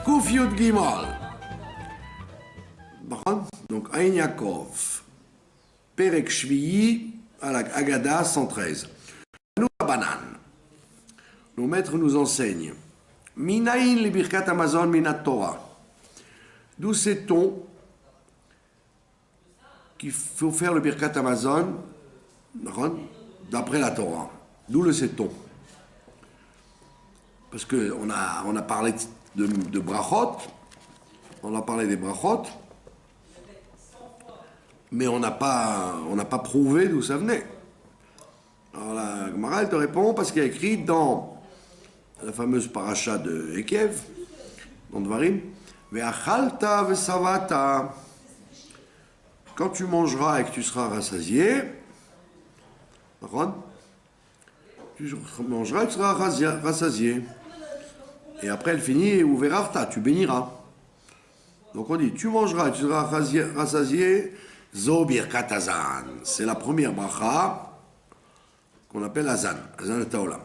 Kouf Yud Gimel. Donc, Ain Yaakov. Perek Shvi'i, à la Agada 113. Nous, Banan. Nos maîtres nous enseignent. Minaïn li birkat Amazon minat Torah. D'où sait-on qu'il faut faire le birkat Amazon d'après la Torah? D'où le sait-on? Parce qu'on a parlé de brachot, on a parlé des brachot, mais on n'a pas prouvé d'où ça venait. Alors la Gemara, elle te répond parce qu'il y a écrit dans la fameuse paracha de Ekev, dans Dvarim, Ve'achalta ve'savata. Quand tu mangeras et que tu seras rassasié, tu mangeras et tu seras rassasié. Et après, elle finit, ou verarta, tu béniras. Donc on dit, tu mangeras et tu seras rassasié, zo birkat azan. C'est la première bracha qu'on appelle azan, azan taolam.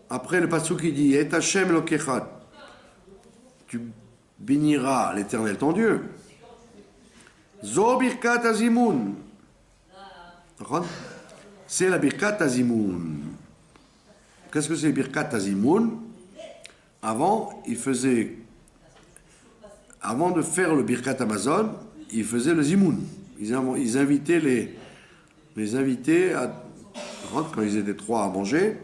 Après, le pasuk qui dit, et Hashem lokechad, tu béniras l'Éternel ton Dieu. Zo birkat azimun. C'est la birkat azimun. Qu'est-ce que c'est birkat azimun? Avant de faire le birkat Amazon, ils faisaient le zimoun. Ils invitaient les invités, quand ils étaient trois à manger,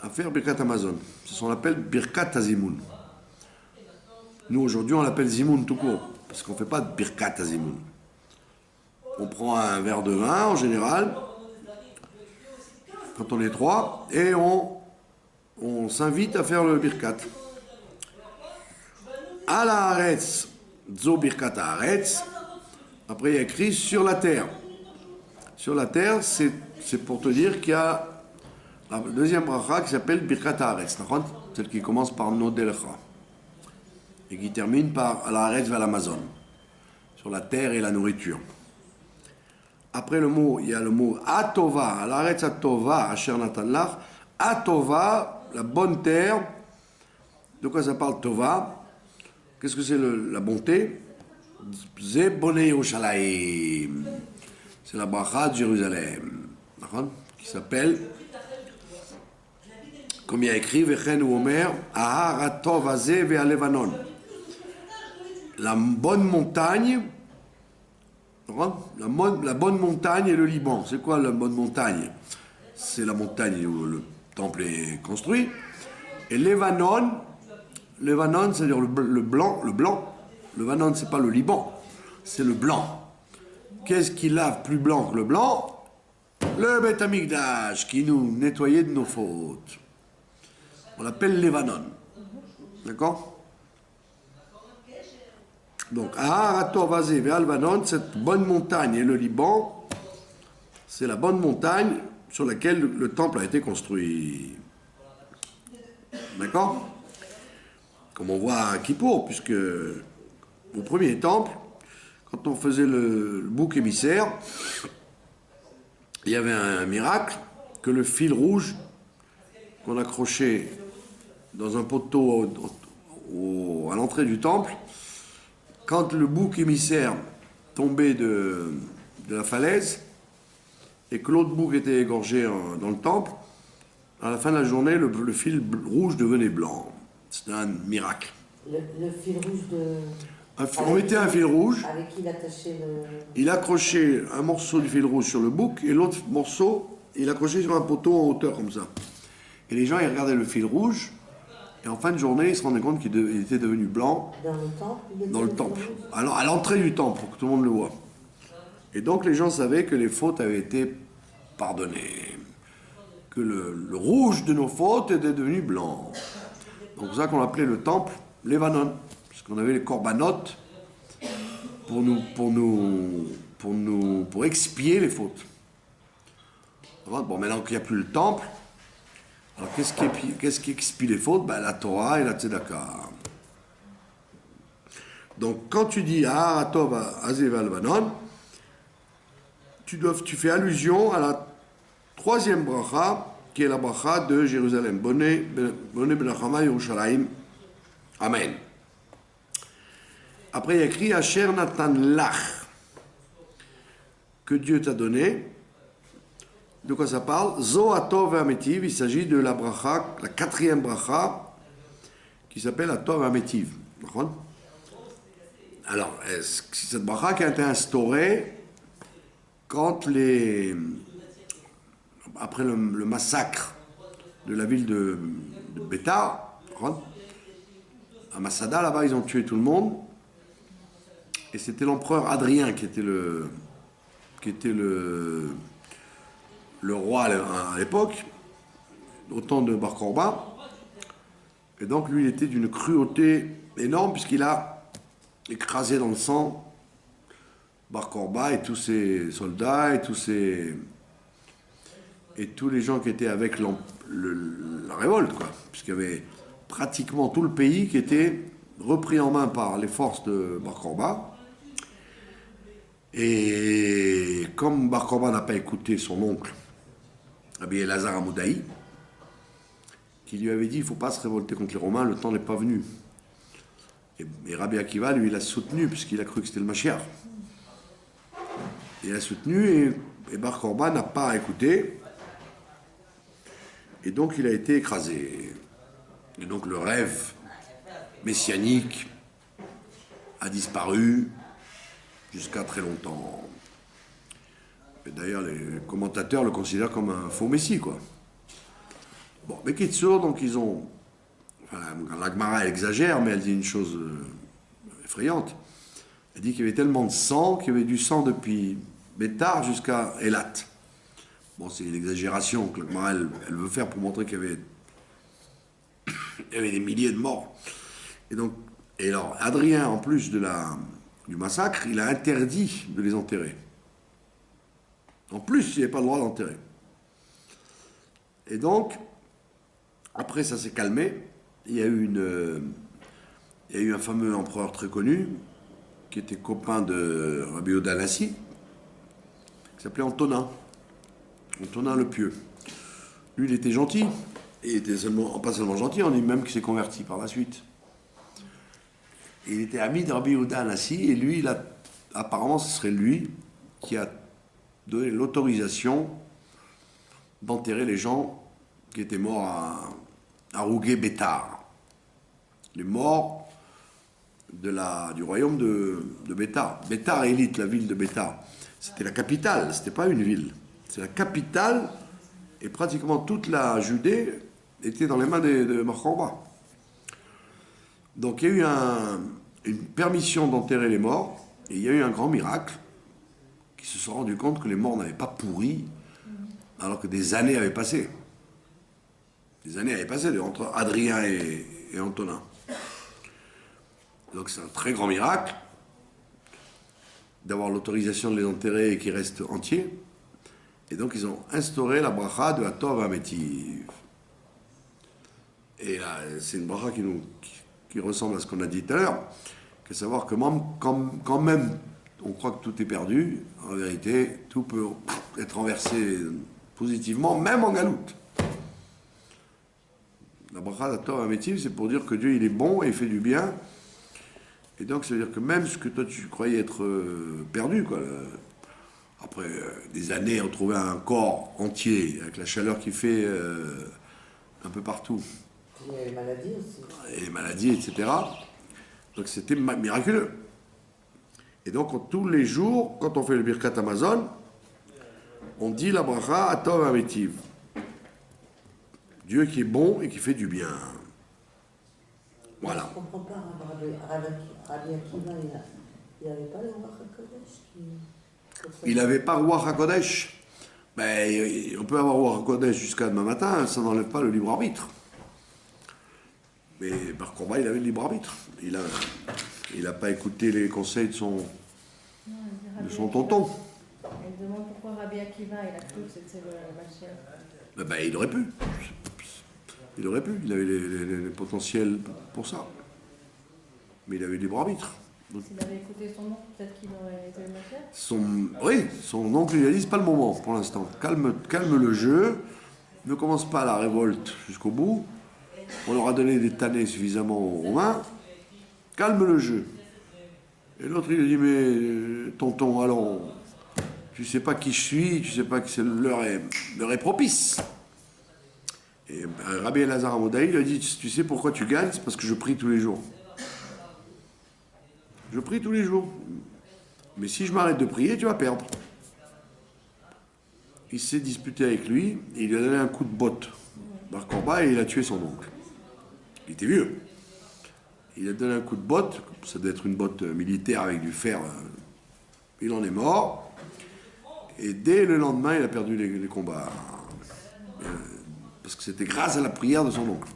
à faire birkat Amazon. C'est ce qu'on appelle birkat azimun. Nous, aujourd'hui, on l'appelle zimoun tout court, parce qu'on ne fait pas de birkat azimun. On prend un verre de vin, en général, quand on est trois, et on s'invite à faire le birkat. À la haaretz, zo birkat haaretz. Après, il y a écrit sur la terre. Sur la terre, c'est pour te dire qu'il y a la deuxième bracha qui s'appelle birkat haaretz, celle qui commence par Nodelecha et qui termine par la haaretz vers l'Amazon, sur la terre et la nourriture. Après le mot, il y a le mot Atova, la haaretz Atova, Asher Natan Lach, Atova, la bonne terre. De quoi ça parle Tova? Qu'est-ce que c'est la bonté? Ze Bonei Yerushalayim. C'est la bracha de Jérusalem, qui s'appelle, comme il y a écrit, Vechen ou Omer, Ahar Atov Azeh Ve'al Levanon. La bonne montagne, la bonne montagne et le Liban. C'est quoi la bonne montagne? C'est la montagne où le temple est construit. Et Levanon, c'est-à-dire le blanc. Levanon, c'est pas le Liban, c'est le blanc. Qu'est-ce qui lave plus blanc que le blanc? Le Beth Amikdash, qui nous nettoyait de nos fautes. On l'appelle Levanon. D'accord? Donc, Aharato Vazé vers Levanon, cette bonne montagne et le Liban, c'est la bonne montagne sur laquelle le temple a été construit. D'accord? Comme on voit à Kippour, puisque au premier temple, quand on faisait le bouc émissaire, il y avait un miracle, que le fil rouge qu'on accrochait dans un poteau à l'entrée du temple, quand le bouc émissaire tombait de la falaise et que l'autre bouc était égorgé dans le temple, à la fin de la journée, le fil rouge devenait blanc. C'était un miracle. Le fil rouge de... On mettait un fil rouge. Avec qui il attachait le... Il accrochait un morceau du fil rouge sur le bouc et l'autre morceau, il accrochait sur un poteau en hauteur comme ça. Et les gens, ils regardaient le fil rouge et en fin de journée, ils se rendaient compte qu'il était devenu blanc. Dans le temple? Dans le temple. Alors, à l'entrée du temple, pour que tout le monde le voie. Et donc, les gens savaient que les fautes avaient été pardonnées. Que le rouge de nos fautes était devenu blanc. Donc, c'est pour ça qu'on appelait le temple Levanon. Parce qu'on avait les corbanotes pour expier les fautes. Bon, maintenant qu'il n'y a plus le temple, alors qu'est-ce qui expie les fautes? Ben, la Torah et la Tzedaka. Donc, quand tu dis Atov Azeh Ve'al Levanon, tu fais allusion à la troisième bracha, qui est la bracha de Jérusalem. Bonne Benachama Yerushalayim. Amen. Après, il y a écrit Asher Natan Lach, que Dieu t'a donné. De quoi ça parle? Zoatov Ametiv, il s'agit de la bracha, la quatrième bracha, qui s'appelle Atov Ametiv. Alors, c'est cette bracha qui a été instaurée quand après le massacre de la ville de Bétar, à Masada, là-bas, ils ont tué tout le monde. Et c'était l'empereur Adrien qui était le roi à l'époque, au temps de Bar Korba. Et donc, lui, il était d'une cruauté énorme, puisqu'il a écrasé dans le sang Bar Korba et tous ses soldats et tous les gens qui étaient avec la révolte, quoi. Puisqu'il y avait pratiquement tout le pays qui était repris en main par les forces de Bar Korba. Et comme Bar Korba n'a pas écouté son oncle, Rabbi Elazar Amoudaï, qui lui avait dit il ne faut pas se révolter contre les Romains, le temps n'est pas venu. Et Rabbi Akiva, lui, il a soutenu, puisqu'il a cru que c'était le Mashiach. Il a soutenu et Bar Korba n'a pas écouté. Et donc il a été écrasé. Et donc le rêve messianique a disparu jusqu'à très longtemps. Et d'ailleurs, les commentateurs le considèrent comme un faux messie, quoi. Bon, mais Kitsour, donc ils ont... Enfin, la Gemara, elle exagère, mais elle dit une chose effrayante. Elle dit qu'il y avait tellement de sang, qu'il y avait du sang depuis Bétar jusqu'à Elat. Bon, c'est une exagération que la Gemara, elle veut faire pour montrer qu'il y avait des milliers de morts. Et alors, Adrien, en plus du massacre, il a interdit de les enterrer. En plus, il n'avait pas le droit d'enterrer. Et donc, après, ça s'est calmé. Il y a eu un fameux empereur très connu, qui était copain de Rabbi Yehuda Hanassi, qui s'appelait Antonin. Antonin le Pieux. Lui, il était gentil. Et il était pas seulement gentil, on dit même qu'il s'est converti par la suite. Il était ami de Rabbi Yehuda Hanassi, et lui, apparemment, ce serait lui qui a donné l'autorisation d'enterrer les gens qui étaient morts à Rougué Bétar. Les morts du royaume de Bétar. Bétar Élite, la ville de Bétar, c'était la capitale, c'était pas une ville. C'est la capitale, et pratiquement toute la Judée était dans les mains de Bar Korba. Donc il y a eu une permission d'enterrer les morts, et il y a eu un grand miracle, qui se sont rendus compte que les morts n'avaient pas pourri, alors que des années avaient passé. Des années avaient passé entre Adrien et Antonin. Donc c'est un très grand miracle d'avoir l'autorisation de les enterrer et qu'ils restent entiers. Et donc ils ont instauré la bracha de Atov Ametiv. Et là, c'est une bracha qui ressemble à ce qu'on a dit tout à l'heure, qu'à savoir que quand même on croit que tout est perdu, en vérité, tout peut être renversé positivement, même en galoute. La bracha d'Atov Ametiv, c'est pour dire que Dieu, il est bon et il fait du bien. Et donc, ça veut dire que même ce que toi, tu croyais être perdu, quoi, après des années, on trouvait un corps entier, avec la chaleur qu'il fait un peu partout. Il y a les maladies aussi. Et les maladies, etc. Donc, c'était miraculeux. Et donc, tous les jours, quand on fait le Birkat Amazon, on dit la bracha Atov Ametiv. Dieu qui est bon et qui fait du bien. Voilà. Je ne comprends pas, Rabbi Akiva, il n'avait pas le roi HaKodesh Il n'avait pas roi HaKodesh. Ben, on peut avoir roi HaKodesh jusqu'à demain matin, ça n'enlève pas le libre arbitre. Mais par combat, il avait le libre arbitre. Il n'a pas écouté les conseils de son tonton. Il demande pourquoi Rabbi Akiva, il a cru que c'était le Mashiach. Ben, il aurait pu. Il aurait pu. Il avait les potentiels pour ça. Mais il avait le libre arbitre. S'il avait écouté son oncle, peut-être qu'il aurait été le Mashiach. Oui, son oncle lui a dit c'est pas le moment pour l'instant. Calme le jeu. Ne commence pas la révolte jusqu'au bout. on leur a donné des tannés suffisamment aux Romains, calme le jeu. Et l'autre, il a dit, mais tonton, alors, tu sais pas qui je suis, tu sais pas que l'heure est propice. Et Rabbi Elazar Amodaï lui a dit, tu sais pourquoi tu gagnes? C'est parce que je prie tous les jours. Je prie tous les jours. Mais si je m'arrête de prier, tu vas perdre. Il s'est disputé avec lui, et il lui a donné un coup de botte. Bar Korba, et il a tué son oncle. Il était vieux. Il a donné un coup de botte, ça doit être une botte militaire avec du fer. Il en est mort. Et dès le lendemain, il a perdu les combats. Parce que c'était grâce à la prière de son oncle.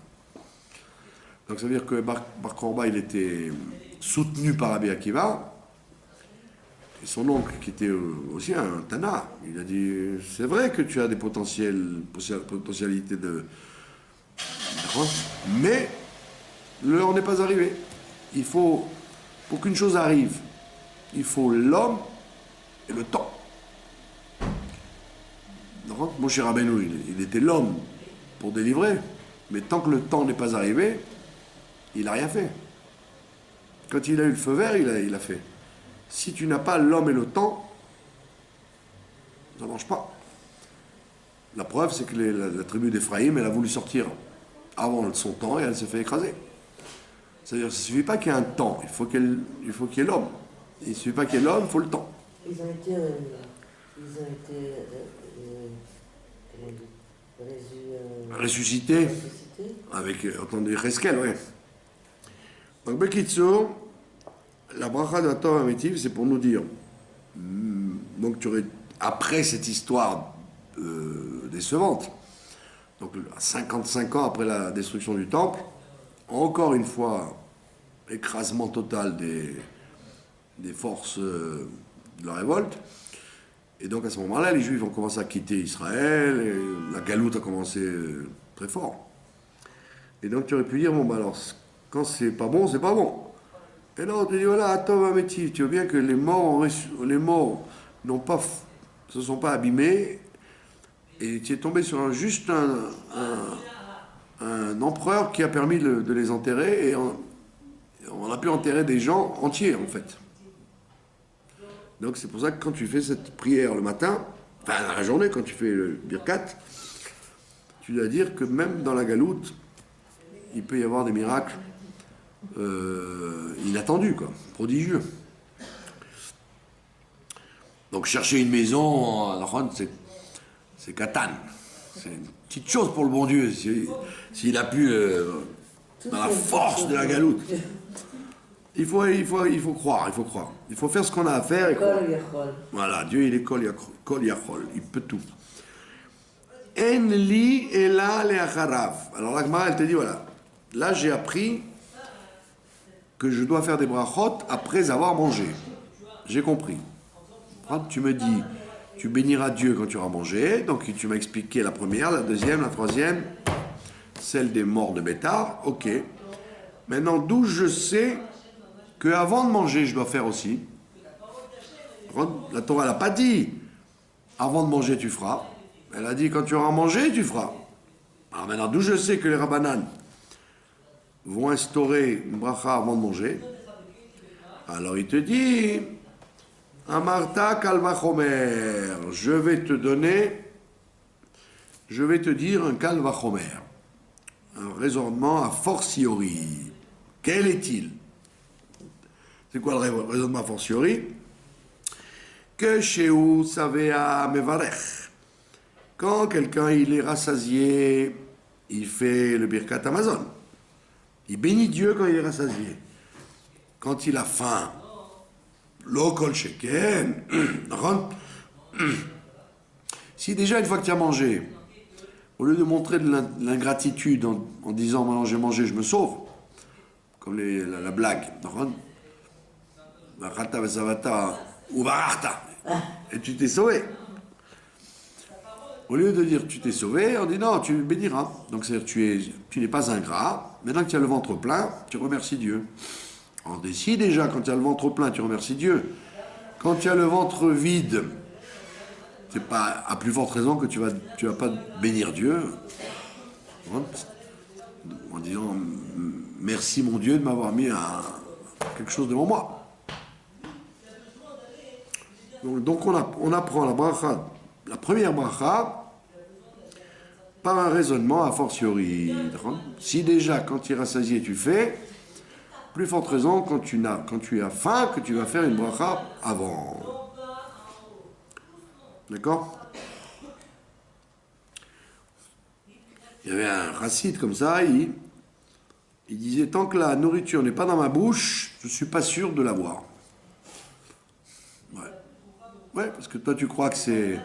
Donc ça veut dire que Bar Korba, il était soutenu par Rabbi Akiva. Et son oncle, qui était aussi un Tana, il a dit, c'est vrai que tu as des potentialités de... Mais l'heure n'est pas arrivée. Il faut, pour qu'une chose arrive, il faut l'homme et le temps. Moshe Rabbeinu, il était l'homme pour délivrer, mais tant que le temps n'est pas arrivé, il n'a rien fait. Quand il a eu le feu vert, il a fait. Si tu n'as pas l'homme et le temps, ça ne marche pas. La preuve, c'est que la tribu d'Éphraïm, elle a voulu sortir avant son temps et elle s'est fait écraser. C'est-à-dire, ça ne suffit pas qu'il y ait un temps, il faut qu'il y ait l'homme. Il ne suffit pas qu'il y ait l'homme, il faut le temps. Ils ont été ressuscités avec, entendu, Reskel, oui. Donc, Bekitso, la bracha de la Torah Métiv, c'est pour nous dire, donc après cette histoire décevante, donc 55 ans après la destruction du temple, encore une fois, écrasement total des forces de la révolte. Et donc à ce moment-là, les Juifs ont commencé à quitter Israël, et la galoute a commencé très fort. Et donc tu aurais pu dire, bon, bah alors, quand c'est pas bon, c'est pas bon. Et là, on te dit, voilà, Atov Amétiv, tu veux bien que les morts se sont pas abîmés, et tu es tombé sur juste un empereur qui a permis de les enterrer, et on a pu enterrer des gens entiers, en fait. Donc c'est pour ça que quand tu fais cette prière le matin, enfin dans la journée, quand tu fais le Birkat, tu dois dire que même dans la galoute, il peut y avoir des miracles inattendus, quoi, prodigieux. Donc chercher une maison en Aron, c'est Katan. C'est une petite chose pour le bon Dieu, s'il a pu, dans la force de la galoute. Il faut croire, il faut croire. Il faut faire ce qu'on a à faire et croire. Voilà, Dieu il est Kol Yachol, il peut tout. En li ela leacharav. Alors la Gemara, elle te dit, voilà, là j'ai appris que je dois faire des brachot après avoir mangé. J'ai compris. Tu me dis, tu béniras Dieu quand tu auras mangé, donc tu m'as expliqué la première, la deuxième, la troisième, celle des morts de bêtards, ok. Maintenant, d'où je sais qu'avant de manger, je dois faire aussi. La Torah n'a pas dit avant de manger, tu feras. Elle a dit quand tu auras mangé, tu feras. Alors maintenant, d'où je sais que les Rabbanan vont instaurer une bracha avant de manger, alors il te dit Amarta kalvachomer, je vais te dire un kalvachomer, un raisonnement a fortiori. Quel est-il? C'est quoi le raisonnement a fortiori? Que Shehu Savea Mevarech. Quand quelqu'un il est rassasié, il fait le Birkat Amazon. Il bénit Dieu quand il est rassasié. Quand il a faim, Lo Kol Sheken. Si déjà une fois que tu as mangé, au lieu de montrer de l'ingratitude en disant maintenant j'ai mangé, je me sauve, comme la blague, et tu t'es sauvé. Au lieu de dire tu t'es sauvé, on dit non, tu béniras. Donc c'est-à-dire tu n'es pas ingrat. Maintenant que tu as le ventre plein, tu remercies Dieu. On dit si déjà quand tu as le ventre plein, tu remercies Dieu. Quand tu as le ventre vide, c'est pas à plus forte raison que tu vas pas bénir Dieu. en disant merci mon Dieu de m'avoir mis quelque chose devant moi. Donc on apprend la bracha, la première bracha, par un raisonnement a fortiori. Si déjà quand tu es rassasié tu fais, plus forte raison quand tu as faim que tu vas faire une bracha avant. D'accord? Il y avait un chassid comme ça, il disait tant que la nourriture n'est pas dans ma bouche, je ne suis pas sûr de l'avoir. Ouais, parce que toi tu crois que c'est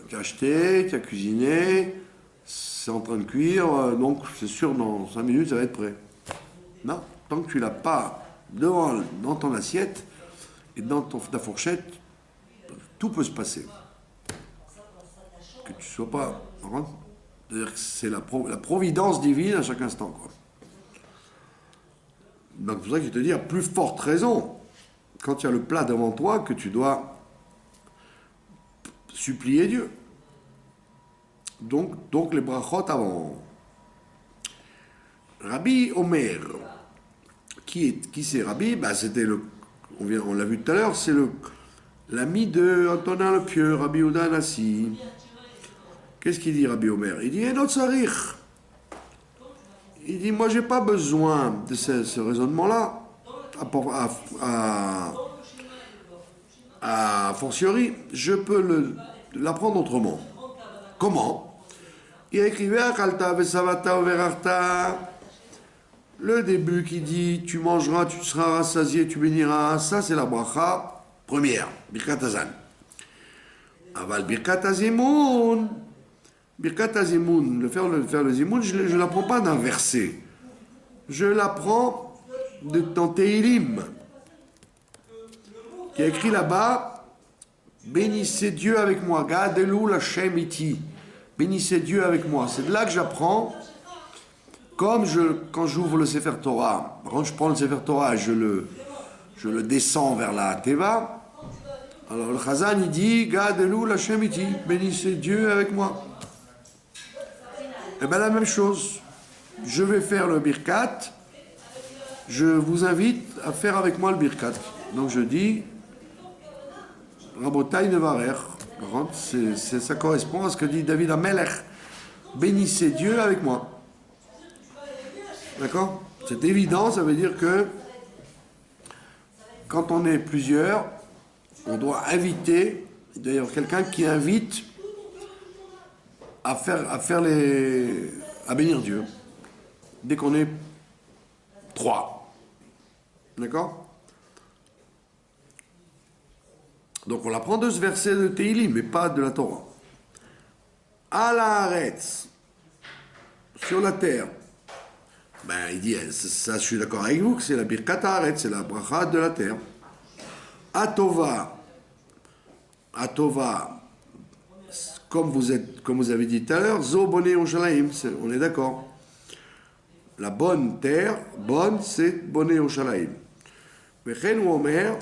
tu as acheté, tu as cuisiné, c'est en train de cuire, donc c'est sûr dans 5 minutes ça va être prêt. Non, tant que tu l'as pas dans ton assiette et dans ta fourchette, tout peut se passer. Que tu ne sois pas. C'est-à-dire que c'est la providence divine à chaque instant, quoi. Donc c'est pour ça que je te dis, à plus forte raison, quand tu as le plat devant toi, que tu dois supplier Dieu. Donc les brachot avant. Rabbi Omer, qui c'est Rabbi? C'était on l'a vu tout à l'heure, c'est l'ami de Antonin le Pieux, Rabbi Yehuda Anassi. Qu'est-ce qu'il dit Rabbi Omer? Il dit Enot Sarich. Il dit moi j'ai pas besoin de ce raisonnement-là, à fortiori, je peux l'apprendre autrement. Comment? Il a écrit le début qui dit tu mangeras, tu seras rassasié, tu béniras, ça c'est la bracha première, Birkat Hazan. Aval Birkat Hazimoun, faire le Zimoun, je ne l'apprends pas d'un verset, je l'apprends dans Teilim, qui a écrit là-bas bénissez Dieu avec moi, Gadelu Lashem iti. Bénissez Dieu avec moi. C'est de là que j'apprends. Comme quand j'ouvre le Sefer Torah, quand je prends le Sefer Torah, je le descends vers la Teva. Alors le Chazan il dit Gadelu Lashem iti. Bénissez Dieu avec moi. Et bien la même chose. Je vais faire le Birkat. Je vous invite à faire avec moi le Birkat. Donc je dis Rabotai Nevarer. Ça correspond à ce que dit David Amelech. Bénissez Dieu avec moi. D'accord? C'est évident, ça veut dire que quand on est plusieurs, on doit inviter, d'ailleurs quelqu'un qui invite à bénir Dieu. Dès qu'on est 3. D'accord? Donc on l'apprend de ce verset de Teilim, mais pas de la Torah. À la Haaretz, sur la terre, il dit, ça je suis d'accord avec vous, que c'est la Birkat Haaretz, c'est la bracha de la terre. Atova, comme vous avez dit tout à l'heure, Zo Boné Yerushalayim, on est d'accord. La bonne terre, bonne, c'est Boné Yerushalayim. Vechen ou Omer,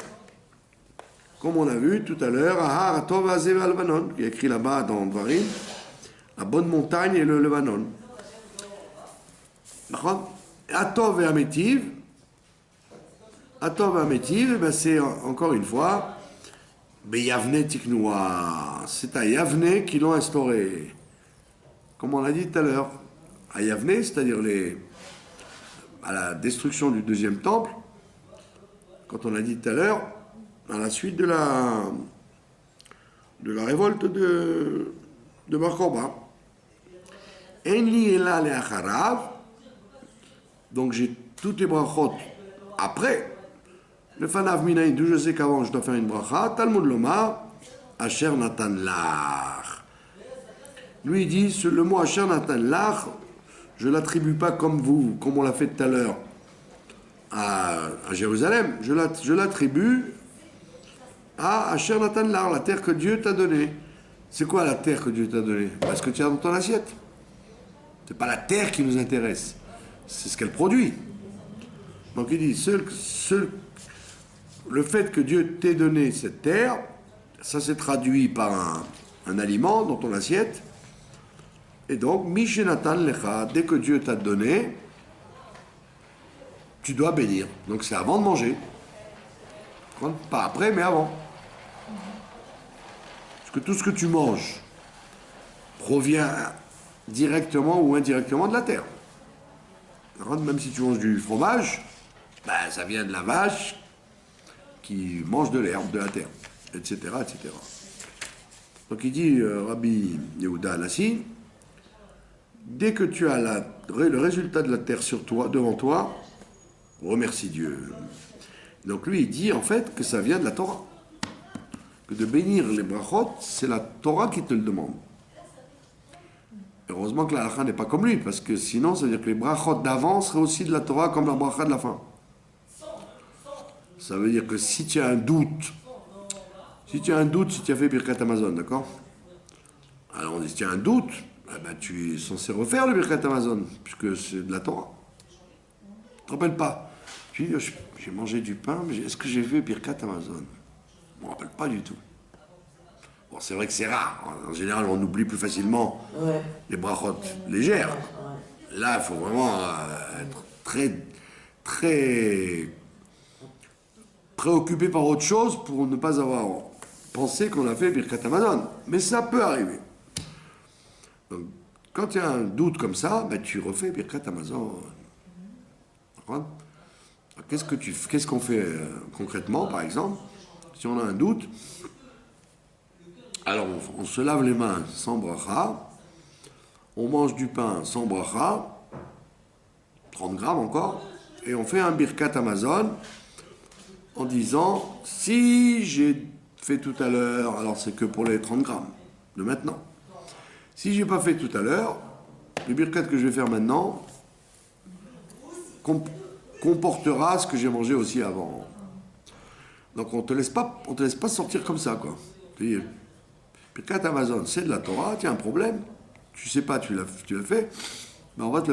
comme on a vu tout à l'heure, Ahar Atov Azev al-Lebanon, qui est écrit là-bas dans Dvarim, la bonne montagne et le Lebanon. Atov et Amétiv, c'est encore une fois, Yavne Tiknoua, c'est à Yavne qu'ils l'ont instauré. Comme on l'a dit tout à l'heure, à Yavne, c'est-à-dire à la destruction du deuxième temple, quand on l'a dit tout à l'heure, à la suite de la révolte de Bar Korba. Enli ela leacharav, donc j'ai toutes les brachot après. Le fanav minaï, d'où je sais qu'avant je dois faire une bracha, Talmud Lomar, Asher Natan Lach. Lui il dit, le mot Asher Natan Lach, je ne l'attribue pas comme vous, comme on l'a fait tout à l'heure à Jérusalem, je l'attribue à Asher Natan Lach, la terre que Dieu t'a donnée. C'est quoi la terre que Dieu t'a donnée? Parce que tu as dans ton assiette. C'est pas la terre qui nous intéresse, c'est ce qu'elle produit. Donc il dit, le fait que Dieu t'ait donné cette terre, ça s'est traduit par un aliment dans ton assiette, Et donc, Mishenatan Lecha, dès que Dieu t'a donné, tu dois bénir. Donc c'est avant de manger. Pas après, mais avant. Parce que tout ce que tu manges provient directement ou indirectement de la terre. Même si tu manges du fromage, ben, ça vient de la vache qui mange de l'herbe, de la terre, etc., etc. Donc il dit, Rabbi Yehuda Hanassi, dès que tu as le résultat de la terre sur toi, devant toi, remercie Dieu. Donc lui, il dit en fait que ça vient de la Torah. Que de bénir les brachot, c'est la Torah qui te le demande. Heureusement que la halakha n'est pas comme lui, parce que sinon, ça veut dire que les brachot d'avant seraient aussi de la Torah comme la bracha de la fin. Ça veut dire que si tu as un doute, si tu as fait Birkat Amazon, d'accord? Alors on dit, si tu as un doute, eh ben, tu es censé refaire le Birkat Amazon, puisque c'est de la Torah. Tu ne te rappelles pas? Tu dis, j'ai mangé du pain, mais est-ce que j'ai fait Birkat Amazon? Je ne me rappelle pas du tout. Bon, c'est vrai que c'est rare. En général, on oublie plus facilement les brachot légères. Là, il faut vraiment être très, très préoccupé par autre chose pour ne pas avoir pensé qu'on a fait Birkat Amazon. Mais ça peut arriver. Donc, quand il y a un doute comme ça, ben, tu refais Birkat Amazon. Qu'est-ce qu'on fait concrètement, par exemple? Si on a un doute, alors on se lave les mains sans bracha, on mange du pain sans bracha, 30 grammes encore, et on fait un Birkat Amazon en disant, si j'ai fait tout à l'heure, alors c'est que pour les 30 grammes de maintenant. Si j'ai pas fait tout à l'heure, le Birkat que je vais faire maintenant comportera ce que j'ai mangé aussi avant. Donc on te laisse pas sortir comme ça, quoi. Birkat Amazon, c'est de la Torah, tu as un problème, tu sais pas, tu l'as fait, mais on va te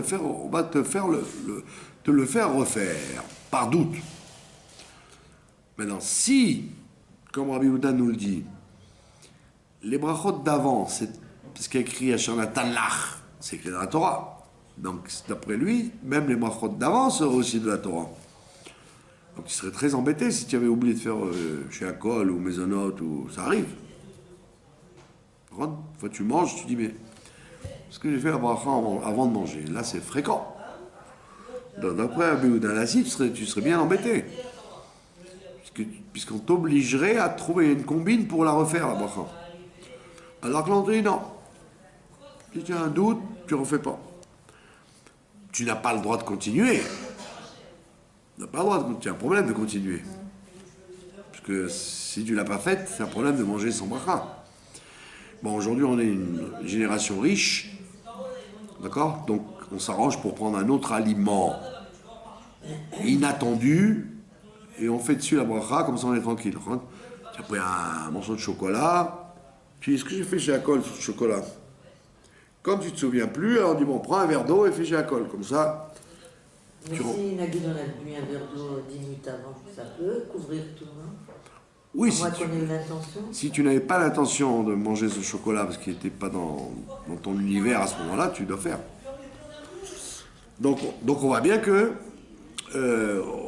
le faire refaire, par doute. Maintenant, si, comme Rabbi Yehuda nous le dit, les brachot d'avant, c'est ce qui est écrit à Shana Lach, c'est écrit dans la Torah. Donc, d'après lui, même les brachot d'avant seraient aussi de la Torah. Donc, il serait très embêté si tu avais oublié de faire chez Akol ou Maisonot, ou ça arrive. Une fois tu manges, tu dis, mais ce que j'ai fait la bracha avant de manger, là c'est fréquent. Donc, d'après Rabbi Yehuda Hanassi, tu serais bien embêté. Puisqu'on t'obligerait à trouver une combine pour la refaire, la bracha. Alors que l'on te dit non. Si tu as un doute, tu ne refais pas. Tu n'as pas le droit de continuer. Tu n'as pas le droit tu as un problème de continuer. Parce que si tu ne l'as pas faite, c'est un problème de manger sans bracha. Bon, aujourd'hui, on est une génération riche. D'accord? Donc, on s'arrange pour prendre un autre aliment inattendu et on fait dessus la bracha, comme ça on est tranquille. Tu as pris un morceau de chocolat. Tu dis, est-ce que j'ai fait chez Akol ce chocolat? Quand tu ne te souviens plus, alors on dit, bon, prends un verre d'eau et fais chez Akol. Comme ça. Mais si Nagui on a bu un verre d'eau 10 minutes avant, ça peut couvrir tout, non? Oui, si tu n'avais pas l'intention de manger ce chocolat parce qu'il n'était pas dans ton univers à ce moment-là, tu dois faire. Donc on voit bien que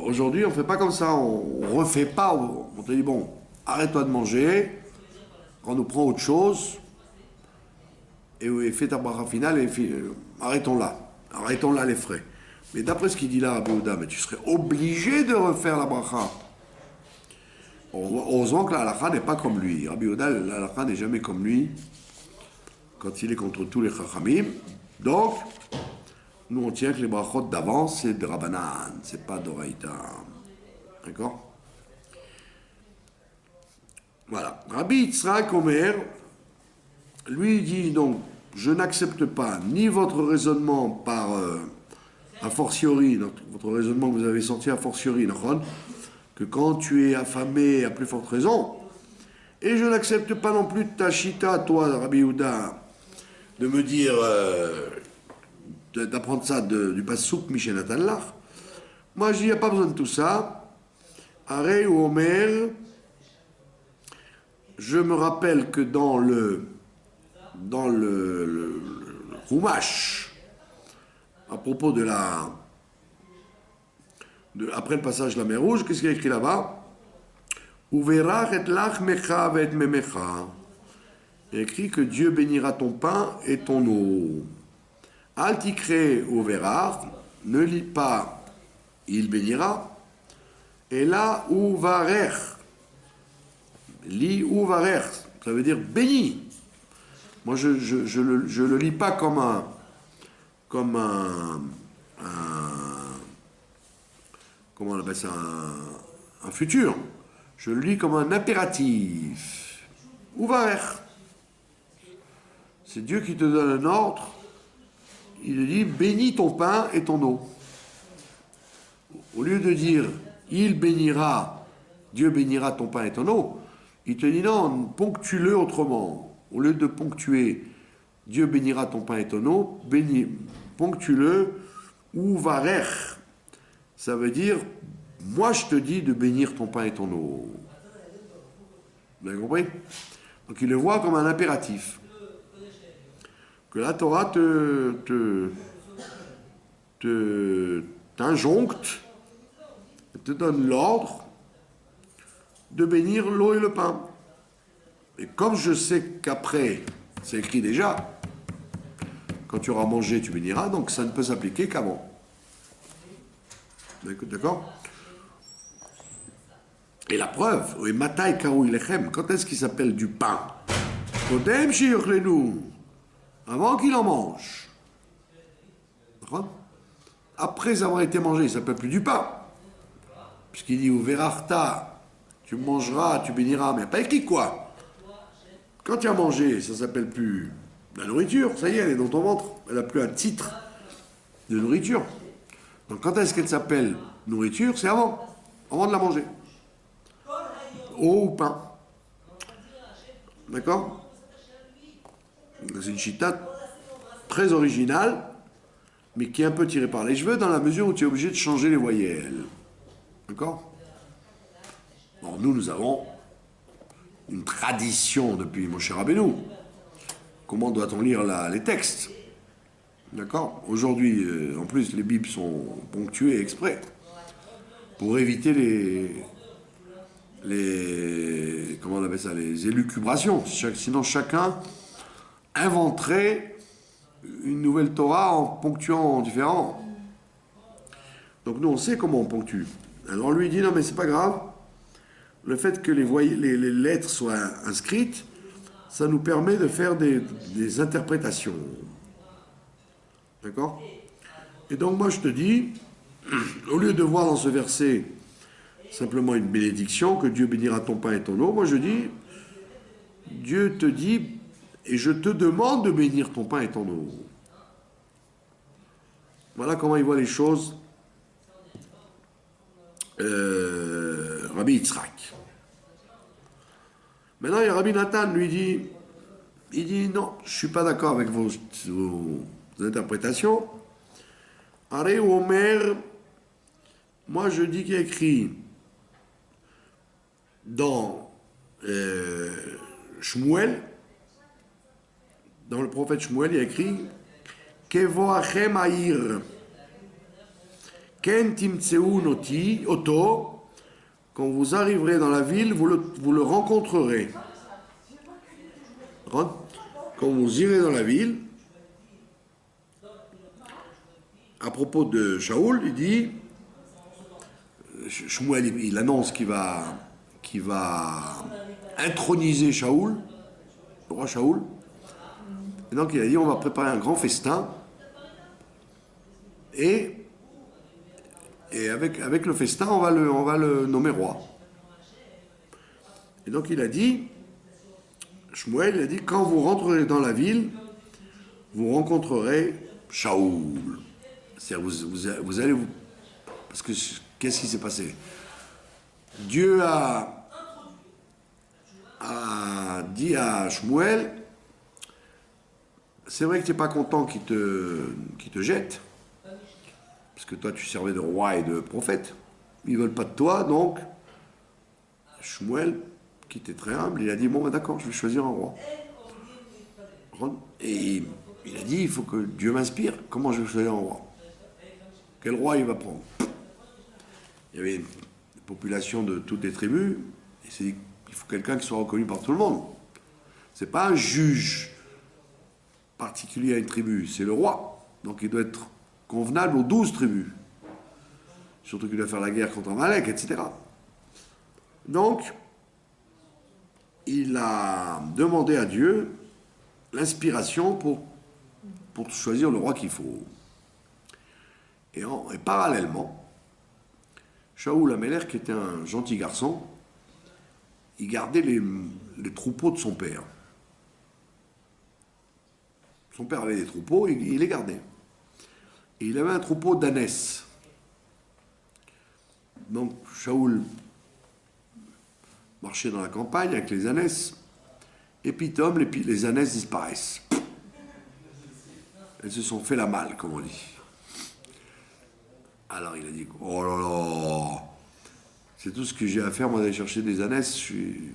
aujourd'hui on ne fait pas comme ça, on ne refait pas, on te dit bon, arrête-toi de manger, on nous prend autre chose et fais ta bracha finale et arrêtons là les frais. Mais d'après ce qu'il dit là, Rabbi Yehuda, mais tu serais obligé de refaire la bracha. Heureusement que la halakha n'est pas comme lui. Rabbi Yehuda, la halakha n'est jamais comme lui quand il est contre tous les chachamim. Donc, nous on tient que les brachot d'avant, c'est de Rabbanan, c'est pas d'Oraïta. D'accord? Voilà. Rabbi Yitzhak Omer, lui dit donc, je n'accepte pas ni votre raisonnement par a fortiori, votre raisonnement que vous avez sorti a fortiori, que quand tu es affamé, à plus forte raison, et je n'accepte pas non plus ta chita, toi, Rabbi Yehuda, de me dire, d'apprendre ça du Passouk Mishenatan Lach. Moi, je dis, il n'y a pas besoin de tout ça. Arei ou Omer, je me rappelle que dans le Chumash, à propos de après le passage de la mer Rouge, qu'est-ce qu'il y a écrit là-bas? Uverach et lachmecha et memecha. Il y a écrit que Dieu bénira ton pain et ton eau. Altikre uverach, ne lis pas il bénira. Et là, uvarech, lis uvarech, ça veut dire béni. Moi, je le lis pas comme un comment on appelle ça, un futur. Je le lis comme un impératif. Uvarech. C'est Dieu qui te donne un ordre. Il te dit bénis ton pain et ton eau. Au lieu de dire il bénira, Dieu bénira ton pain et ton eau, il te dit non, ponctue-le autrement. Au lieu de ponctuer Dieu bénira ton pain et ton eau, ponctue-le uvarech. Ça veut dire moi je te dis de bénir ton pain et ton eau. Vous avez compris? Donc il le voit comme un impératif. Que la Torah t'injoncte, te donne l'ordre de bénir l'eau et le pain. Et comme je sais qu'après, c'est écrit déjà, quand tu auras mangé, tu béniras, donc ça ne peut s'appliquer qu'avant. D'accord? Et la preuve, oui, Matai Karoui Lechem, quand est-ce qu'il s'appelle du pain? Kodem Shiyochlenu, avant qu'il en mange. Après avoir été mangé, il ne s'appelle plus du pain. Puisqu'il dit, Uverachta, tu mangeras, tu béniras, mais pas écrit quoi? Quand tu as mangé, ça ne s'appelle plus la nourriture, ça y est, elle est dans ton ventre, elle n'a plus un titre de nourriture. Donc quand est-ce qu'elle s'appelle nourriture? C'est avant de la manger. Eau ou pain. D'accord? C'est une chita très originale, mais qui est un peu tirée par les cheveux, dans la mesure où tu es obligé de changer les voyelles. D'accord? Bon, nous avons une tradition depuis Moshe Rabbeinu. Comment doit-on lire les textes? D'accord? Aujourd'hui, en plus, les Bibles sont ponctuées exprès pour éviter comment on appelle ça, les élucubrations. Sinon, chacun inventerait une nouvelle Torah en ponctuant différent. Donc nous, on sait comment on ponctue. Alors on lui dit, non mais c'est pas grave, le fait que les lettres soient inscrites, ça nous permet de faire des interprétations. D'accord? Et donc moi je te dis, au lieu de voir dans ce verset simplement une bénédiction, que Dieu bénira ton pain et ton eau, moi je dis, Dieu te dit, et je te demande de bénir ton pain et ton eau. Voilà comment il voit les choses, Rabbi Yitzhak. Maintenant, il y a Rabbi Nathan, lui il dit non, je ne suis pas d'accord avec vos interprétations. Are Omer, moi je dis qu'il y a écrit dans Shmuel, dans le prophète Shmuel, il y a écrit Kevoachem Aïr Ken Timtseu Noti Oto. Quand vous arriverez dans la ville, vous le rencontrerez. Quand vous irez dans la ville, à propos de Shaoul, il dit, Shmuel, il annonce qu'il va introniser Shaoul, le roi Shaoul. Et donc il a dit, on va préparer un grand festin, et avec le festin, on va le nommer roi. Et donc il a dit, Shmuel, il a dit, quand vous rentrerez dans la ville, vous rencontrerez Shaoul. C'est-à-dire, vous allez vous... Parce que, qu'est-ce qui s'est passé? Dieu a dit à Shmuel, c'est vrai que tu n'es pas content qu'il te jette, parce que toi, tu servais de roi et de prophète. Ils ne veulent pas de toi, donc, Shmuel, qui était très humble, il a dit, bon, ben d'accord, je vais choisir un roi. Et il il a dit, il faut que Dieu m'inspire. Comment je vais choisir un roi? Quel roi il va prendre? Il y avait une population de toutes les tribus. Il s'est dit, il faut quelqu'un qui soit reconnu par tout le monde. C'est pas un juge particulier à une tribu, c'est le roi. Donc il doit être convenable aux 12 tribus. Surtout qu'il doit faire la guerre contre Amalek, etc. Donc, il a demandé à Dieu l'inspiration pour choisir le roi qu'il faut. Et parallèlement, Shaoul Améler, qui était un gentil garçon, il gardait les troupeaux de son père. Son père avait des troupeaux, il les gardait. Et il avait un troupeau d'ânesses. Donc Shaoul marchait dans la campagne avec les ânesses, et puis les ânesses disparaissent. Elles se sont fait la malle, comme on dit. Alors il a dit, oh là là, c'est tout ce que j'ai à faire, moi, d'aller chercher des ânesses. Je suis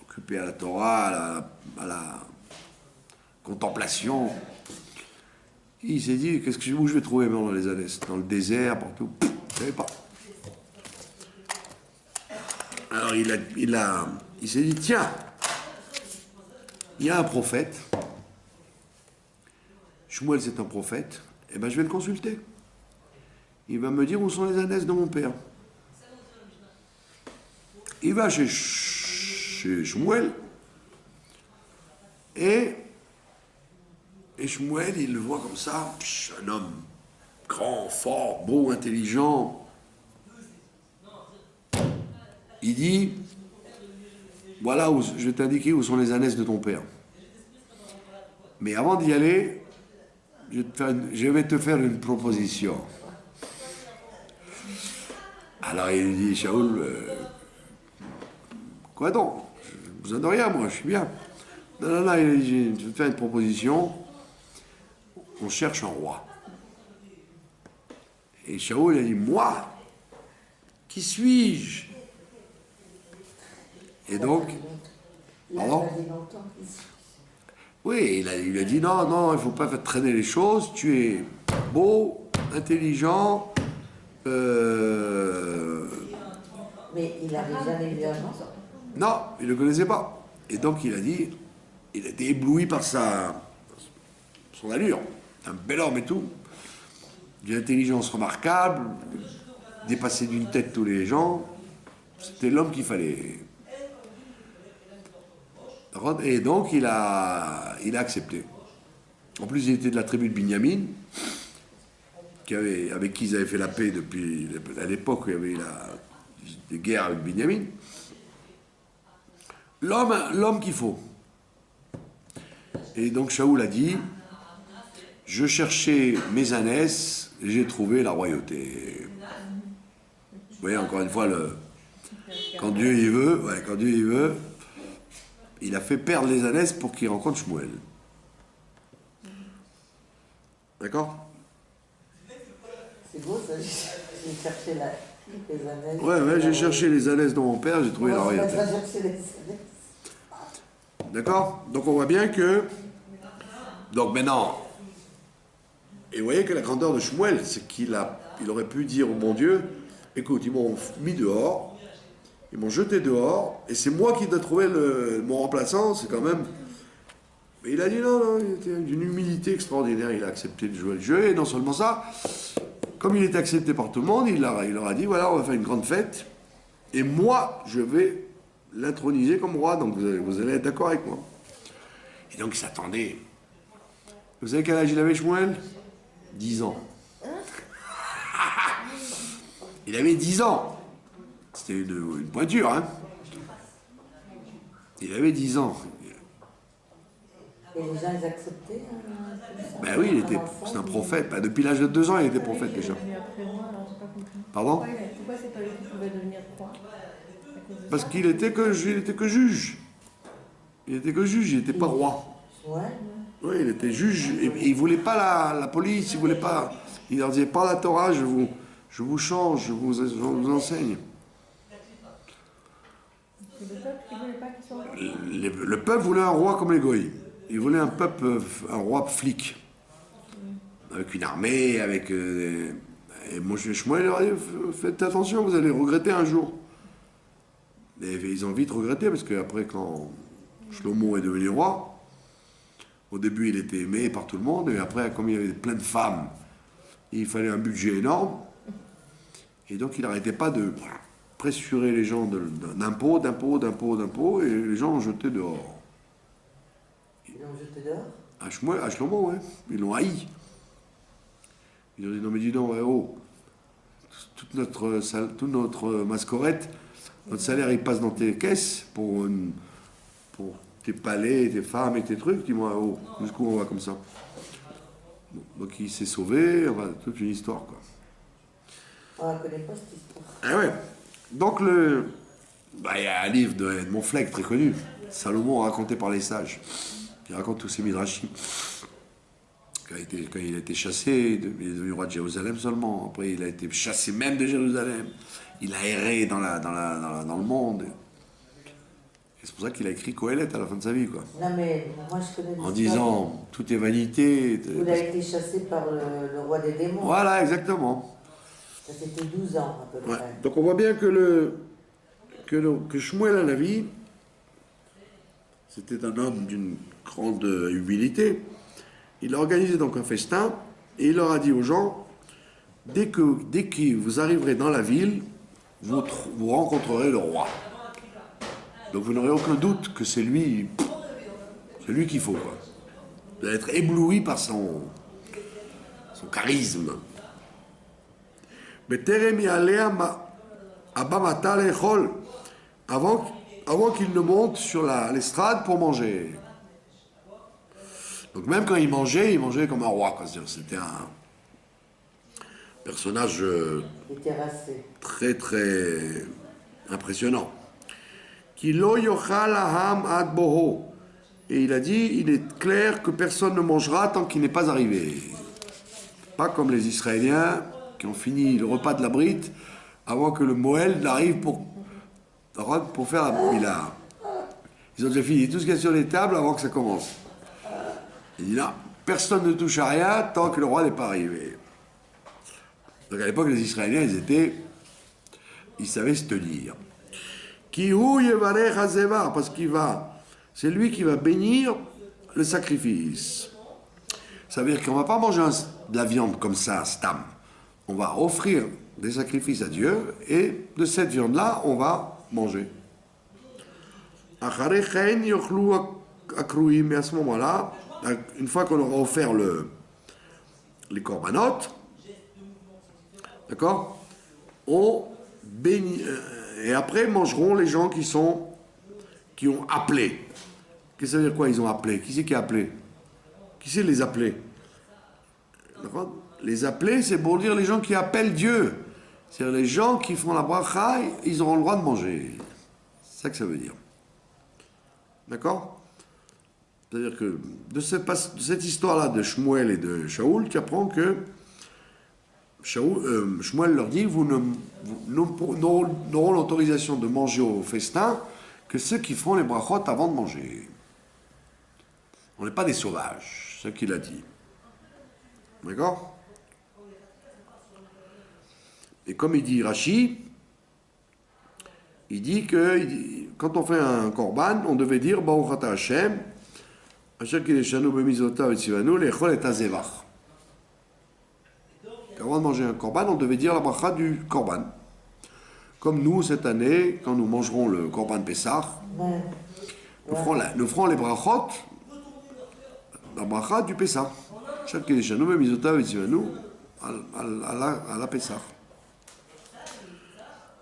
occupé à la Torah, à la contemplation. Il s'est dit, où je vais trouver maintenant les ânesses? Dans le désert, partout. Je ne savais pas. Alors il s'est dit, tiens, il y a un prophète. Shmuel, c'est un prophète. Eh bien, je vais le consulter. Il va me dire où sont les ânesses de mon père. Il va chez Shmuel. Et Shmuel, il le voit comme ça. Un homme grand, fort, beau, intelligent. Il dit, voilà, je vais t'indiquer où sont les ânesses de ton père. Mais avant d'y aller, je vais te faire une proposition. Alors il dit, Shaoul, quoi donc? Je n'ai besoin de rien, moi, je suis bien. Non, il dit, je vais te faire une proposition. On cherche un roi. Et Shaoul a dit, moi? Qui suis-je? Et donc, pardon? Oui, il a dit non, il ne faut pas faire traîner les choses, tu es beau, intelligent. Mais il n'avait jamais vu avant. Non, il ne le connaissait pas. Et donc il a dit, il a été ébloui par son allure. Un bel homme et tout, d'une intelligence remarquable, dépassé d'une tête tous les gens. C'était l'homme qu'il fallait. Et donc, il a accepté. En plus, il était de la tribu de Binyamin, avec qui ils avaient fait la paix depuis à l'époque où il y avait des guerres avec Binyamin. L'homme qu'il faut. Et donc, Shaoul a dit, je cherchais mes ânesses, j'ai trouvé la royauté. Vous voyez, encore une fois, quand Dieu y veut, il a fait perdre les ânesses pour qu'il rencontre Shmuel. D'accord? C'est beau ça, j'ai cherché les ânesses. Ouais, j'ai cherché les ânesses de mon père, j'ai trouvé la royauté. D'accord? Donc on voit bien que... Donc maintenant... Et vous voyez que la grandeur de Shmuel, c'est qu'il aurait pu dire au bon Dieu, écoute, ils m'ont mis dehors, ils m'ont jeté dehors, et c'est moi qui dois trouver mon remplaçant, c'est quand même... Mais il a dit non, il était d'une humilité extraordinaire, il a accepté de jouer le jeu, et non seulement ça, comme il était accepté par tout le monde, il leur a dit, voilà, on va faire une grande fête, et moi, je vais l'introniser comme roi, donc vous allez être d'accord avec moi. Et donc il s'attendait. Vous savez quel âge il avait, Shmuel? 10 ans. Il avait 10 ans. C'était une pointure, hein. Il avait 10 ans. Et les gens, ils acceptaient Ben oui, c'est un prophète. Ben, depuis l'âge de 2 ans, il était prophète déjà. Pardon? Pourquoi c'est pas lui qui pouvait devenir roi? Parce qu'il était que juge. Il était que juge, il n'était pas roi. Ouais. Oui, il était juge. Et il ne voulait pas la police, il voulait pas... Il leur disait, par la Torah, je vous change, je vous enseigne. C'est le peuple qui voulait pas qu'il soit roi. Le peuple voulait un roi comme les Goïs. Il voulait un roi flic. avec une armée, avec... et Moshe Shmuel leur a dit, faites attention, vous allez regretter un jour. Et ils ont vite regretté, parce qu'après, quand Shlomo est devenu roi, au début, il était aimé par tout le monde, et après, comme il y avait plein de femmes, il fallait un budget énorme, et donc il n'arrêtait pas de pressurer les gens d'impôts, et les gens l'ont jeté dehors. Ils l'ont jeté dehors? À Shlomo, ouais. Ils l'ont haï. Ils ont dit, non mais dis donc, ouais, oh, toute notre mascorette, notre salaire il passe dans tes caisses pour tes palais, tes femmes et tes trucs, dis-moi, oh, jusqu'où on va comme ça? Bon, donc il s'est sauvé, enfin, toute une histoire, quoi. On ne connaît pas cette histoire. Ah ouais. Donc il y a un livre d'Edmond Fleck très connu, Salomon raconté par les sages, qui raconte tous ces midrashim. Quand il a été chassé, il est devenu roi de Jérusalem seulement. Après, il a été chassé même de Jérusalem. Il a erré dans le monde. Et c'est pour ça qu'il a écrit Kohelet à la fin de sa vie, quoi. Non, mais moi, je connais En disant, tout est vanité. Il a été chassé par le roi des démons. Voilà, exactement. Ça, c'était 12 ans, à peu près. Ouais. Donc on voit bien que Shmuel Hanavi, c'était un homme d'une grande humilité. Il a organisé donc un festin et il leur a dit aux gens, dès que vous arriverez dans la ville, vous rencontrerez le roi. Donc vous n'aurez aucun doute que c'est lui qu'il faut, quoi. Vous allez être ébloui par son charisme. Avant qu'il ne monte sur l'estrade pour manger. Donc même quand il mangeait comme un roi, quoi. C'était un personnage très très impressionnant. Kilo yochal aham ad boho. Et il a dit, il est clair que personne ne mangera tant qu'il n'est pas arrivé. Pas comme les Israéliens qui ont fini le repas de la brite avant que le Moël n'arrive pour faire la mila. Ils ont déjà fini tout ce qu'il y a sur les tables avant que ça commence. Il dit là, personne ne touche à rien tant que le roi n'est pas arrivé. Donc à l'époque, les Israéliens, ils savaient se tenir. Parce c'est lui qui va bénir le sacrifice. Ça veut dire qu'on ne va pas manger de la viande comme ça, stam. On va offrir des sacrifices à Dieu et de cette viande-là, on va manger. Mais à ce moment-là, une fois qu'on aura offert les corbanotes, d'accord, on bénit, et après mangeront les gens qui ont appelé. Qu'est-ce que ça veut dire quoi, ils ont appelé? Qui c'est qui a appelé? Qui c'est les appelés? D'accord? Les appelés, c'est pour dire les gens qui appellent Dieu. C'est-à-dire les gens qui font la bracha, ils auront le droit de manger. C'est ça que ça veut dire. D'accord? C'est-à-dire que de cette histoire-là de Shmuel et de Shaoul, tu apprends que Shmuel leur dit, vous n'auront l'autorisation de manger au festin que ceux qui font les brachot avant de manger. On n'est pas des sauvages, c'est ce qu'il a dit. D'accord? Et comme il dit Rashi, il dit que quand on fait un korban, on devait dire Baruch ata Hashem, Asher kideshanu b'mizotav etzivanu le'echol et hazevach. Avant de manger un korban, on devait dire la bracha du korban. Comme nous, cette année, quand nous mangerons le korban Pessah, nous ferons les brachot, la bracha du Pessah. Asher kideshanu b'mizotav etzivanu à la Pessah.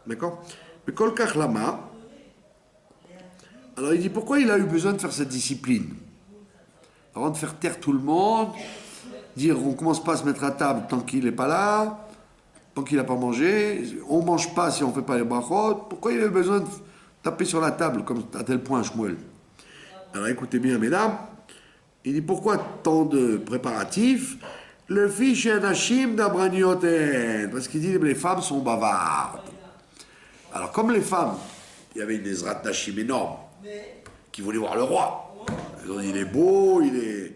D'accord? Mais Kol Kach Lama, alors il dit pourquoi il a eu besoin de faire cette discipline? Avant de faire taire tout le monde, dire on ne commence pas à se mettre à table tant qu'il n'est pas là, tant qu'il n'a pas mangé, on ne mange pas si on ne fait pas les brachot. Pourquoi il a eu besoin de taper sur la table comme à tel point Shmuel? Alors écoutez bien mesdames, il dit pourquoi tant de préparatifs? Le fiche Anashim d'Abranioten, parce qu'il dit les femmes sont bavardes. Alors, comme les femmes, il y avait une Ezrat Nashim énorme qui voulait voir le roi. Ils ont dit, il est beau, il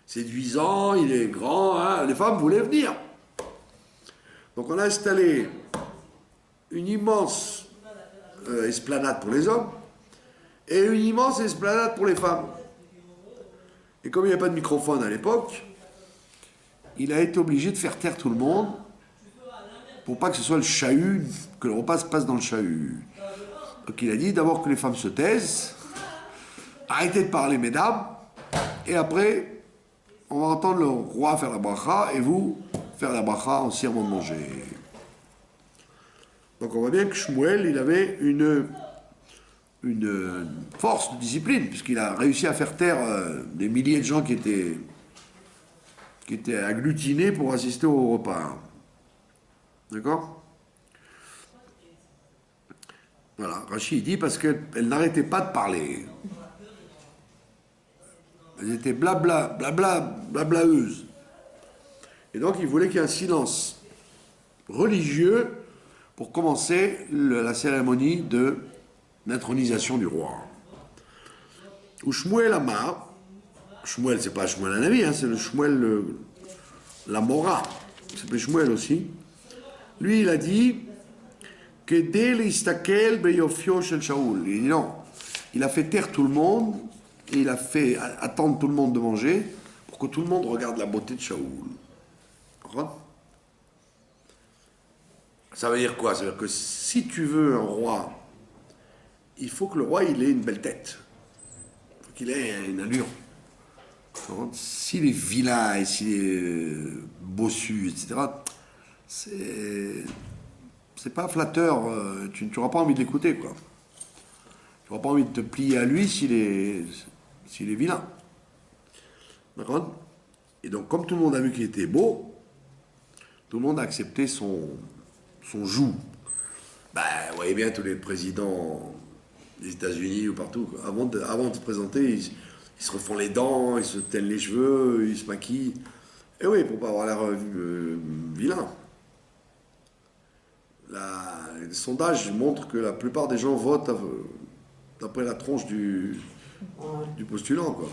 séduisant, il est grand, hein, les femmes voulaient venir. Donc on a installé une immense esplanade pour les hommes et une immense esplanade pour les femmes. Et comme il n'y avait pas de microphone à l'époque, il a été obligé de faire taire tout le monde pour pas que ce soit le chahut, que le repas se passe dans le chahut. Donc il a dit d'abord que les femmes se taisent, arrêtez de parler mesdames, et après on va entendre le roi faire la bracha et vous faire la bracha aussi avant de manger. Donc on voit bien que Shmuel, il avait une force de discipline, puisqu'il a réussi à faire taire des milliers de gens qui étaient agglutinés pour assister au repas. D'accord? Voilà, Rachid dit parce qu'elle n'arrêtait pas de parler. Elles étaient blablaeuses. Et donc il voulait qu'il y ait un silence religieux pour commencer la cérémonie de l'intronisation du roi. Ou Shmuel Amar, Shmuel c'est pas Shmuel Hanavi, hein, c'est le Shmuel l'Amora, il s'appelle Shmuel aussi. Lui il a dit Kedel istakel beyofio shel Shaul. Il dit non, il a fait taire tout le monde et il a fait attendre tout le monde de manger pour que tout le monde regarde la beauté de Shaul. Ça veut dire quoi? Ça veut dire que si tu veux un roi, il faut que le roi il ait une belle tête. Il faut qu'il ait une allure. S'il est vilain et s'il est bossu, etc., c'est pas flatteur. Tu n'auras pas envie de l'écouter, quoi. Tu n'auras pas envie de te plier à lui s'il est vilain. D'accord? Et donc, comme tout le monde a vu qu'il était beau, tout le monde a accepté son joug. Ben, vous voyez bien tous les présidents des États-Unis ou partout, quoi. Avant de se présenter, ils se refont les dents, ils se teignent les cheveux, ils se maquillent. Et oui, pour pas avoir l'air vilain. Les sondages montrent que la plupart des gens votent d'après la tronche du postulant, quoi.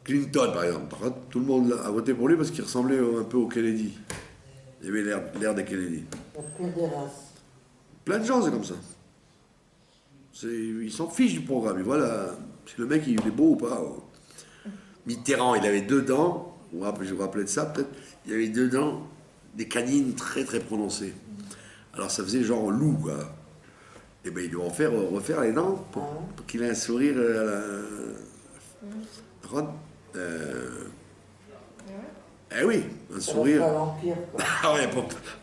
Clinton, par exemple. Tout le monde a voté pour lui parce qu'il ressemblait un peu au Kennedy. Il avait l'air des Kennedy. Plein de gens, c'est comme ça. Ils s'en fichent du programme. Ils voient si le mec il est beau ou pas. Mitterrand, il avait 2 dents. Je vous rappelais de ça, peut-être. Il avait 2 dents, des canines très très prononcées. Alors ça faisait genre loup, quoi. Et bien, ils doivent refaire les dents pour qu'il ait un sourire à la... Eh oui, un sourire. Pas vampire, quoi. Ah ouais,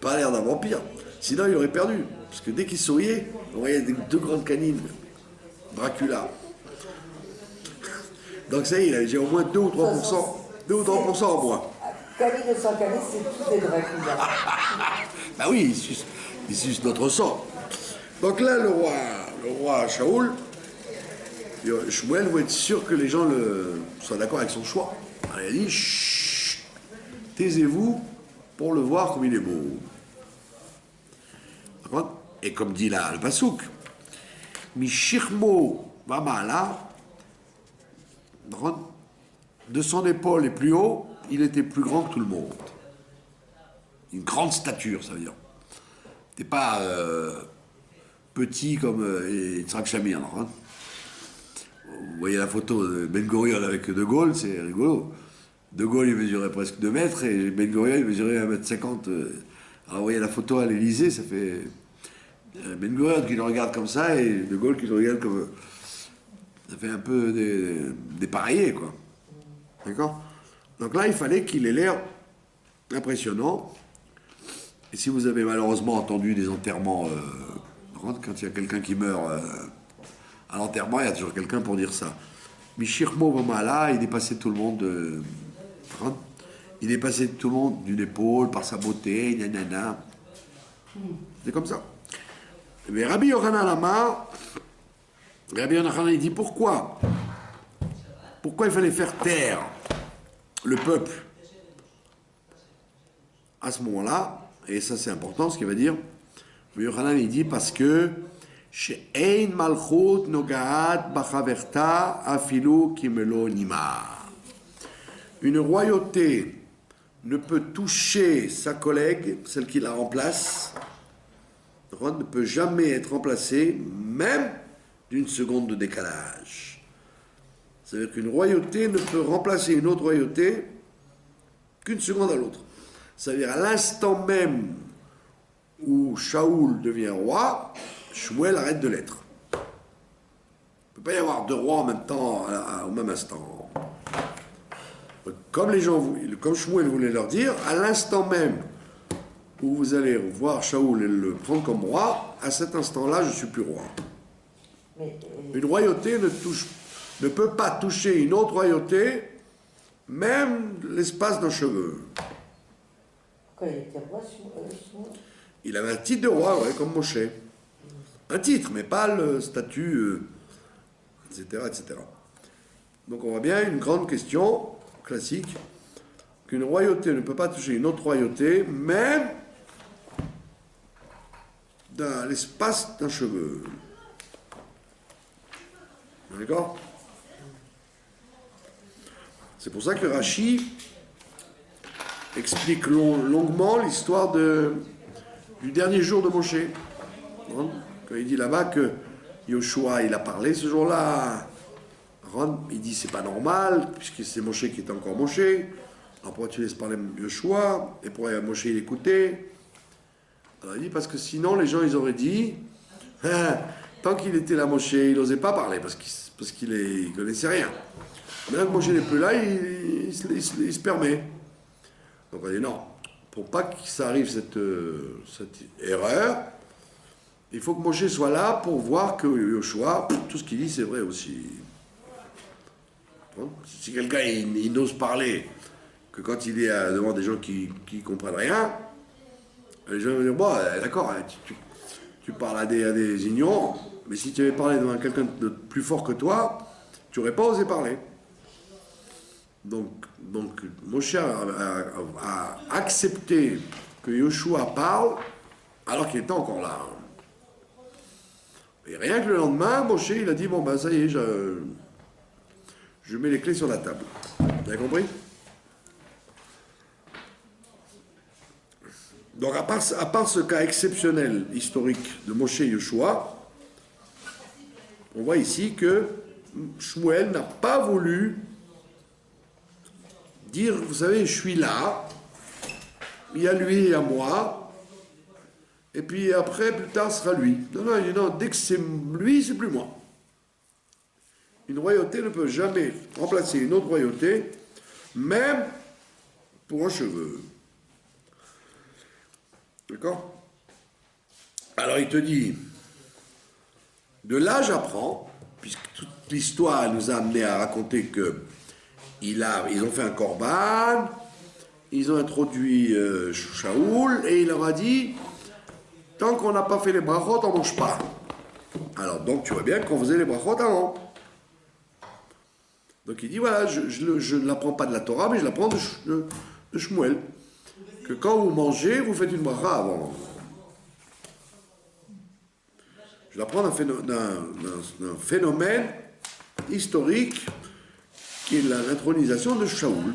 pas l'air d'un vampire. Sinon, il aurait perdu. Parce que dès qu'il souriait, on voyait 2 grandes canines. Dracula. Donc ça y est, il avait déjà au moins 2 ou 3%. 2 ou 3% en moins. Canine et sans canine, c'est tous des Dracula. Bah oui, il suce notre sang. Donc là, le roi Shaoul, Shmuel veut être sûr que les gens soient d'accord avec son choix. Alors, il a dit, chut, taisez-vous pour le voir comme il est beau. Et comme dit là le Passouk, Mishirmo Vamala, de son épaule et plus haut, il était plus grand que tout le monde. Une grande stature, ça veut dire. T'es pas petit comme Yitzhak Shamir. Hein. Vous voyez la photo de Ben Gurion avec De Gaulle, c'est rigolo. De Gaulle, il mesurait presque 2 mètres et Ben Gurion, il mesurait 1,50 m. Alors vous voyez la photo à l'Élysée, ça fait Ben Gurion qui le regarde comme ça et De Gaulle qui le regarde comme... Ça fait un peu dépareillé, quoi. D'accord? Donc là, il fallait qu'il ait l'air impressionnant. Et si vous avez malheureusement entendu des enterrements, quand il y a quelqu'un qui meurt à l'enterrement, il y a toujours quelqu'un pour dire ça. Mishirmo Vamala, il dépassait tout le monde. Il dépassait tout le monde d'une épaule, par sa beauté, nanana. C'est comme ça. Mais Rabbi Yochanan Amar, Rabbi Yochanan, il dit pourquoi il fallait faire taire le peuple à ce moment-là. Et ça, c'est important, ce qu'il va dire. Yochanan, il dit parce que She'ein malchut nogaat bachaverta afilu kimelo nima. Une royauté ne peut toucher sa collègue, celle qui la remplace, ne peut jamais être remplacée, même d'une seconde de décalage. C'est-à-dire qu'une royauté ne peut remplacer une autre royauté qu'une seconde à l'autre. C'est-à-dire à l'instant même où Shaoul devient roi, Shmuel arrête de l'être. Il ne peut pas y avoir deux rois en même temps, au même instant. Comme Shmuel voulait leur dire, à l'instant même où vous allez voir Shaoul et le prendre comme roi, à cet instant-là, je ne suis plus roi. Une royauté ne peut pas toucher une autre royauté, même l'espace d'un cheveu. Quand il était roi, Shmuel. Il avait un titre de roi, ouais, comme Moshe. Un titre, mais pas le statut, etc., etc. Donc on voit bien une grande question classique, qu'une royauté ne peut pas toucher une autre royauté, même dans l'espace d'un cheveu. D'accord? C'est pour ça que Rashi explique longuement l'histoire du dernier jour de Moshe. Quand il dit là-bas que Yoshua, il a parlé ce jour-là. Il dit c'est pas normal, puisque c'est Moshe qui est encore Moshe. Alors pourquoi tu laisses parler Yoshua? Et pourquoi Moshe il écoutait? Alors il dit parce que sinon les gens ils auraient dit tant qu'il était là Moshe, il n'osait pas parler parce qu'il ne connaissait rien. Maintenant que Moshe n'est plus là, il se permet. Donc on dit non, pour pas que ça arrive cette erreur, il faut que Moshe soit là pour voir que Yoshua, tout ce qu'il dit c'est vrai aussi. Si quelqu'un il n'ose parler que quand il est devant des gens qui comprennent rien, les gens vont dire bon d'accord, tu parles à des ignorants, mais si tu avais parlé devant quelqu'un de plus fort que toi, tu n'aurais pas osé parler. Donc Moshe a accepté que Yoshua parle alors qu'il était encore là. Et rien que le lendemain, Moshe il a dit bon ben ça y est, je mets les clés sur la table. Vous avez compris? Donc à part ce cas exceptionnel historique de Moshe et Yoshua, on voit ici que Shmuel n'a pas voulu dire, vous savez, je suis là, il y a lui et il y a moi, et puis après, plus tard, ce sera lui. Non, dès que c'est lui, c'est plus moi. Une royauté ne peut jamais remplacer une autre royauté, même pour un cheveu. D'accord? Alors il te dit, de là j'apprends, puisque toute l'histoire nous a amené à raconter que ils ont fait un korban, ils ont introduit Shaoul, et il leur a dit, tant qu'on n'a pas fait les brachot, on ne mange pas. Alors donc tu vois bien qu'on faisait les brachot avant. Donc il dit, voilà, je ne l'apprends pas de la Torah, mais je l'apprends de Shmuel. Que quand vous mangez, vous faites une bracha avant. Je l'apprends d'un phénomène historique qui est l'intronisation de Shaoul.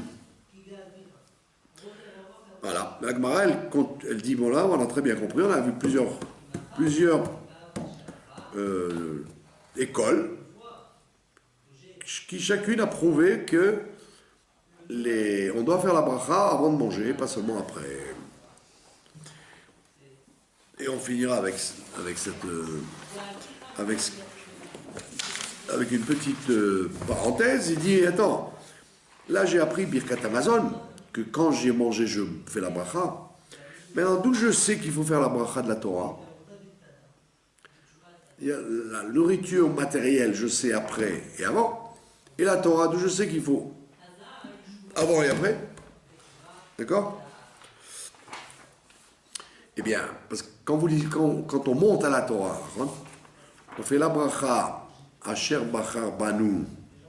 Voilà. La Gemara, elle dit, bon là, on a très bien compris, on a vu plusieurs écoles qui chacune a prouvé que on doit faire la bracha avant de manger, pas seulement après. Et on finira avec une petite parenthèse. Il dit, attends, là j'ai appris Birkat Amazon, que quand j'ai mangé, je fais la bracha. Maintenant, d'où je sais qu'il faut faire la bracha de la Torah? Il y a la nourriture matérielle, je sais après et avant. Et la Torah, d'où je sais qu'il faut avant et après. D'accord? Eh bien, parce que quand on monte à la Torah, on fait la bracha Asher Bachar Banu,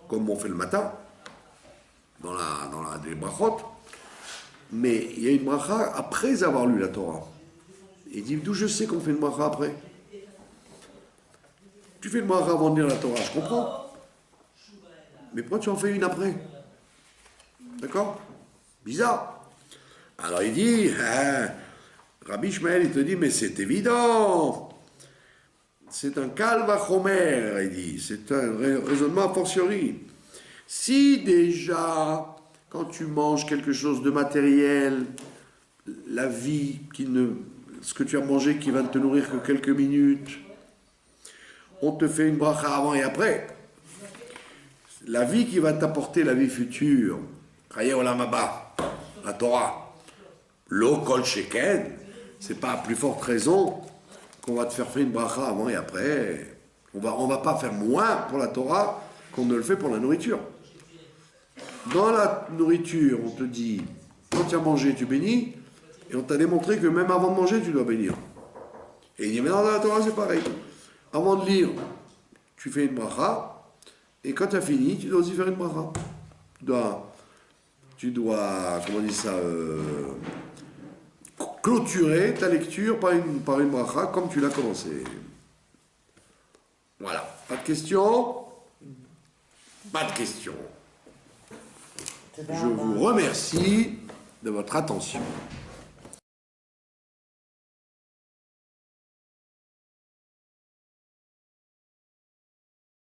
comme on fait le matin, dans des brachot, mais il y a une bracha après avoir lu la Torah. Il dit, d'où je sais qu'on fait une bracha après? Tu fais une bracha avant de lire la Torah, je comprends. Mais pourquoi tu en fais une après? D'accord? Bizarre. Alors il dit, Rabbi Ishmael, il te dit, mais c'est évident. C'est un kalvachomer, il dit. C'est un raisonnement a fortiori. Si déjà, quand tu manges quelque chose de matériel, la vie, ce que tu as mangé qui va ne te nourrir que quelques minutes, on te fait une bracha avant et après. La vie qui va t'apporter la vie future, Chaye Olam Haba, la Torah, Lo Kol Sheken, c'est pas à plus forte raison qu'on va te faire une bracha avant et après. On va pas faire moins pour la Torah qu'on ne le fait pour la nourriture. Dans la nourriture, on te dit, quand tu as mangé, tu bénis, et on t'a démontré que même avant de manger, tu dois bénir. Et il dit, mais dans la Torah, c'est pareil. Avant de lire, tu fais une bracha, et quand tu as fini, tu dois aussi faire une bracha. Tu dois comment on dit ça, clôturer ta lecture par une bracha, comme tu l'as commencé. Voilà. Pas de questions? Pas de questions. Je vous remercie de votre attention.